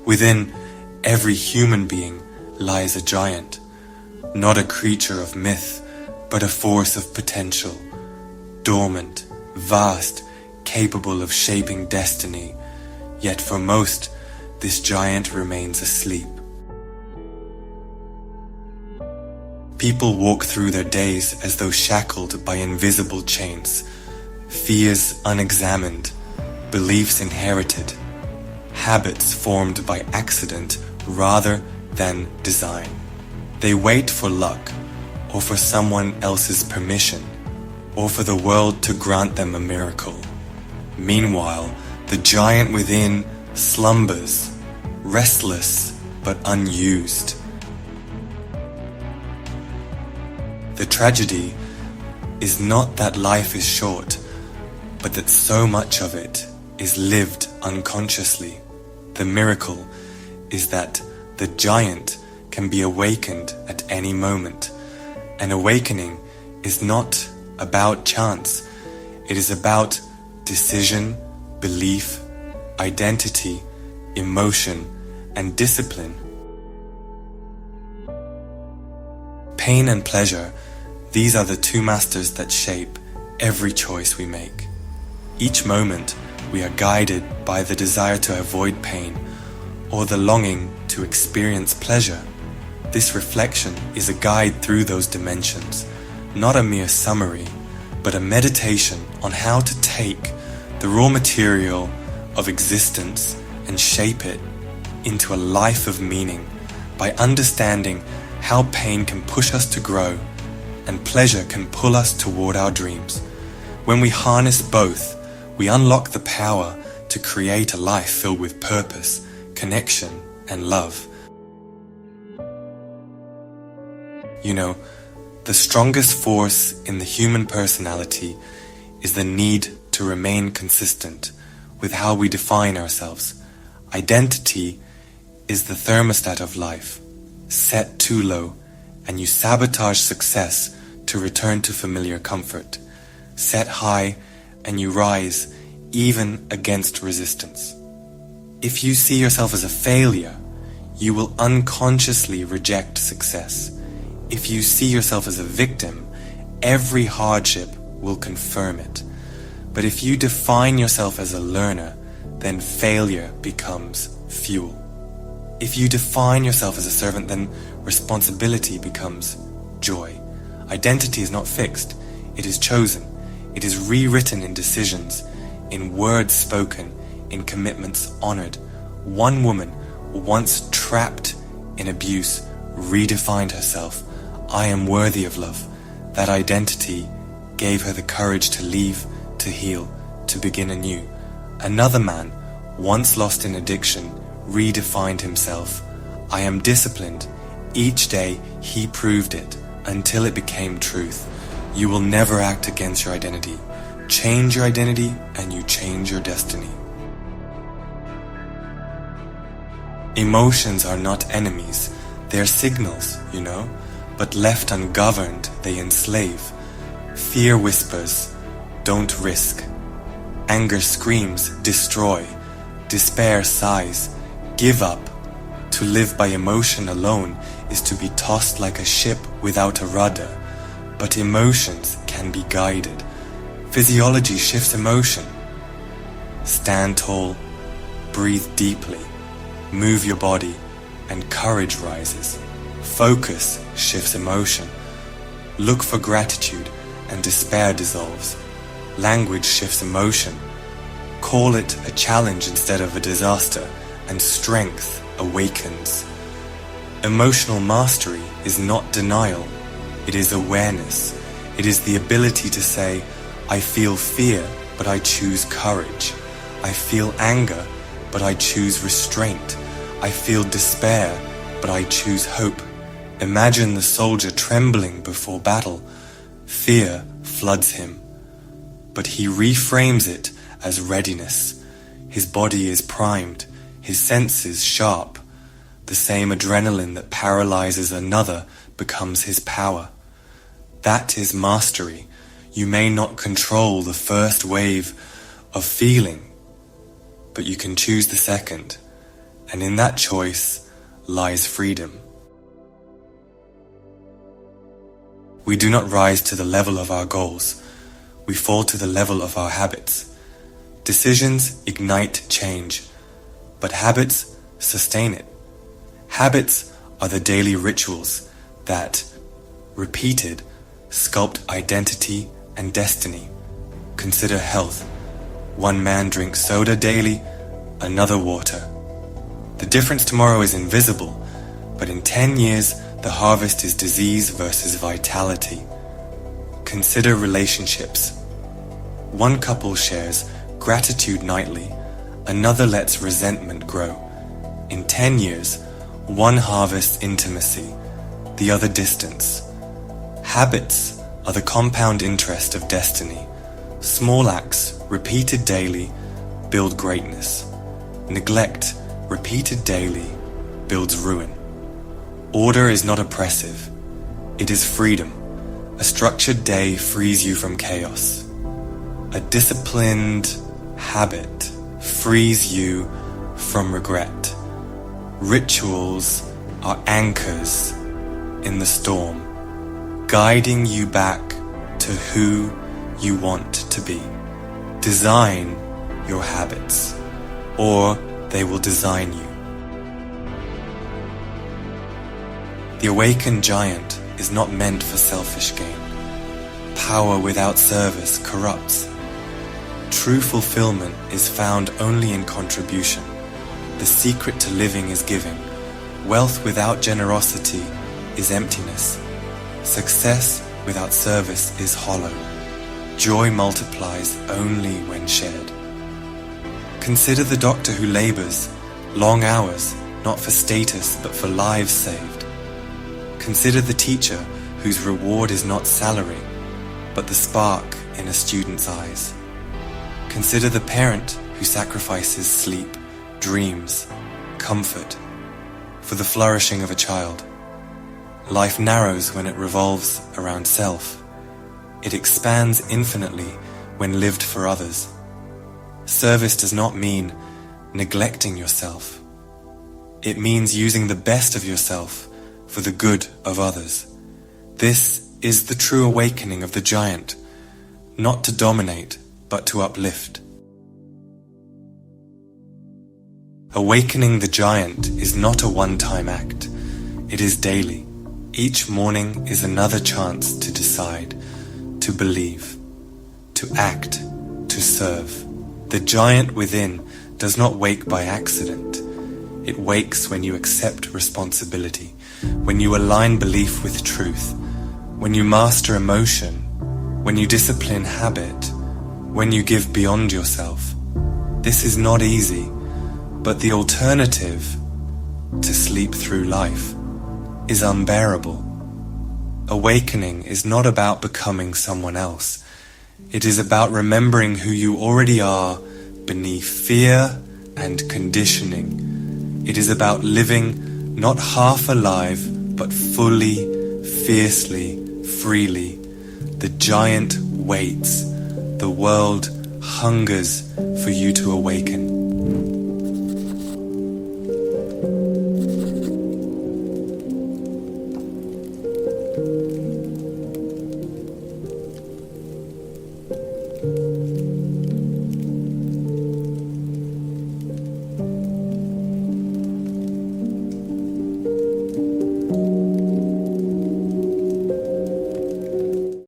Within every human being lies a giant, not a creature of myth, but a force of potential, dormant, vast, capable of shaping destiny. Yet for most, this giant remains asleep. People walk through their days as though shackled by invisible chains, fears unexamined, beliefs inherited, habits formed by accident rather than design. They wait for luck, or for someone else's permission, or for the world to grant them a miracle. Meanwhile, the giant within slumbers, restless but unused. The tragedy is not that life is short, but that so much of it is lived unconsciously. The miracle is that the giant can be awakened at any moment. An awakening is not about chance. It is about decision, belief, identity, emotion, and discipline. Pain and pleasure, these are the two masters that shape every choice we make. Each moment, we are guided by the desire to avoid pain or the longing to experience pleasure. This reflection is a guide through those dimensions, not a mere summary, but a meditation on how to take the raw material of existence and shape it into a life of meaning by understanding how pain can push us to grow and pleasure can pull us toward our dreams. When we harness both, we unlock the power to create a life filled with purpose, connection, and love. You know, the strongest force in the human personality is the need to remain consistent with how we define ourselves. Identity is the thermostat of life. Set too low, and you sabotage success to return to familiar comfort. Set high, and you rise even against resistance. If you see yourself as a failure, you will unconsciously reject success. If you see yourself as a victim, every hardship will confirm it. But if you define yourself as a learner, then failure becomes fuel. If you define yourself as a servant, then responsibility becomes joy. Identity is not fixed, it is chosen. It is rewritten in decisions, in words spoken, in commitments honored. One woman, once trapped in abuse, redefined herself. I am worthy of love. That identity gave her the courage to leave, to heal, to begin anew. Another man, once lost in addiction, redefined himself. I am disciplined. Each day he proved it until it became truth. You will never act against your identity. Change your identity and you change your destiny. Emotions are not enemies. They're signals, you know, but left ungoverned, they enslave. Fear whispers, don't risk. Anger screams, destroy. Despair sighs, give up. To live by emotion alone is to be tossed like a ship without a rudder. But emotions can be guided. Physiology shifts emotion. Stand tall, breathe deeply, move your body, and courage rises. Focus shifts emotion. Look for gratitude, and despair dissolves. Language shifts emotion. Call it a challenge instead of a disaster, and strength awakens. Emotional mastery is not denial. It is awareness. It is the ability to say, I feel fear, but I choose courage. I feel anger, but I choose restraint. I feel despair, but I choose hope. Imagine the soldier trembling before battle. Fear floods him, but he reframes it as readiness. His body is primed, his senses sharp. The same adrenaline that paralyzes another becomes his power. That is mastery. You may not control the first wave of feeling, but you can choose the second. and in that choice lies freedom. We do not rise to the level of our goals. We fall to the level of our habits. Decisions ignite change, but habits sustain it. Habits are the daily rituals that, repeated, sculpt identity and destiny. Consider health. One man drinks soda daily, another water. The difference tomorrow is invisible, but in 10 years, the harvest is disease versus vitality. Consider relationships. One couple shares gratitude nightly, another lets resentment grow. In 10 years, one harvests intimacy, the other distance. Habits are the compound interest of destiny. Small acts, repeated daily, build greatness. Neglect, repeated daily, builds ruin. Order is not oppressive. It is freedom. A structured day frees you from chaos. A disciplined habit frees you from regret. Rituals are anchors in the storm, guiding you back to who you want to be. Design your habits, or they will design you. The awakened giant is not meant for selfish gain. Power without service corrupts. True fulfillment is found only in contribution. The secret to living is giving. Wealth without generosity is emptiness. Success without service is hollow. Joy multiplies only when shared. Consider the doctor who labors, long hours, not for status but for lives saved. Consider the teacher whose reward is not salary, but the spark in a student's eyes. Consider the parent who sacrifices sleep, dreams, comfort, for the flourishing of a child. Life narrows when it revolves around self. It expands infinitely when lived for others. Service does not mean neglecting yourself. It means using the best of yourself for the good of others. This is the true awakening of the giant, not to dominate, but to uplift. Awakening the giant is not a one-time act. It is daily. Each morning is another chance to decide, to believe, to act, to serve. The giant within does not wake by accident. It wakes when you accept responsibility, when you align belief with truth, when you master emotion, when you discipline habit, when you give beyond yourself. This is not easy, but the alternative, to sleep through life, is unbearable. Awakening is not about becoming someone else. It is about remembering who you already are beneath fear and conditioning. It is about living not half alive, but fully, fiercely, freely. The giant waits. The world hungers for you to awaken.